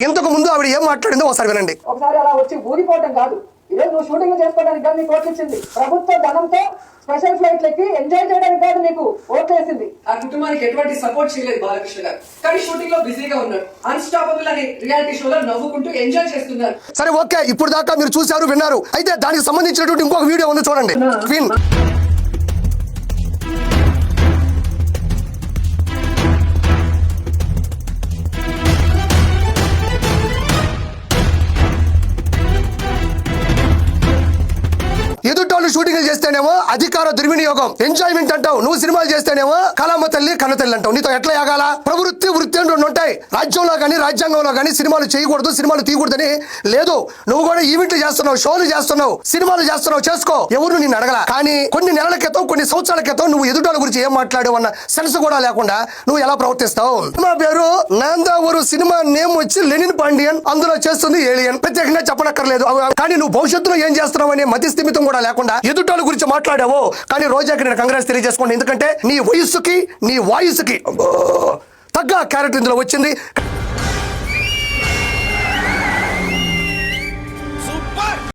ఇంతకు ముందు ఆవిడ ఏం మాట్లాడిందో ఒకసారి వినండి. ఒకసారి అలా వచ్చి ఊరిపోవటం కాదు, ఈరోజు నువ్వు షూటింగ్ చేసుకోవడానికి కానీ నీకు ఓట్లిచ్చింది ప్రభుత్వ ధనంతో స్పెషల్ ఫ్లైట్ లెక్కి ఎంజాయ్ చేయడానికి కాదు నీకు ఓట్లేసింది. ఆ కుటుంబానికి ఎటువంటి సపోర్ట్ చేయలేదు బాలకృష్ణ గారు, కానీ షూటింగ్ లో బిజీగా ఉన్నారు. అన్స్టాపబుల్ అనే రియాలిటీ షోలో నవ్వుకుంటూ ఎంజాయ్ చేస్తున్నారు. సరే ఓకే, ఇప్పుడు దాకా మీరు చూశారు విన్నారు. అయితే దానికి సంబంధించినటువంటి ఇంకొక వీడియో ఉంది చూడండి. క్వీన్ ఎదుటోళ్ళు షూటింగ్ చేస్తేనేమో అధికార దుర్వినియోగం, ఎంజాయ్మెంట్ అంటావు. నువ్వు సినిమాలు చేస్తేనేమో కళామ తల్లి కన్న తల్లి అంటావు. నీతో ఎట్లా యాగాల? ప్రవృత్తి వృత్తి అని రెండు ఉంటాయి. రాజ్యంలో కానీ రాజ్యాంగంలో కానీ సినిమాలు చేయకూడదు, సినిమాలు తీయకూడదని లేదు. నువ్వు కూడా ఈవెంట్లు చేస్తున్నావు, షోలు చేస్తున్నావు, సినిమాలు చేస్తున్నావు, చేసుకో. ఎవరు నిన్ను అడగల. కానీ కొన్ని నెలల క్రితం, కొన్ని సంవత్సరాల క్రితం నువ్వు ఎదుటోళ్ళ గురించి ఏం మాట్లాడావు అన్న సెన్స్ కూడా లేకుండా నువ్వు ఎలా ప్రవర్తిస్తావు? సినిమా పేరు నందావూరు, సినిమా నేమ్ వచ్చి లెనిన్ పాండియన్, అందులో చేస్తుంది ఏలియన్. ప్రత్యేకంగా చెప్పనక్కర్లేదు. కానీ నువ్వు భవిష్యత్తులో ఏం చేస్తున్నావు అనే మతి స్థిమితం కూడా లేకుండా ఎదుటోళ్ళ గురించి మాట్లాడావు. కానీ రోజాకి నేను కంగ్రెస్ తెలియజేసుకోండి, ఎందుకంటే నీ వయస్సుకి నీ వాయిస్కి తగ్గ క్యారెక్టర్ ఇందులో వచ్చింది.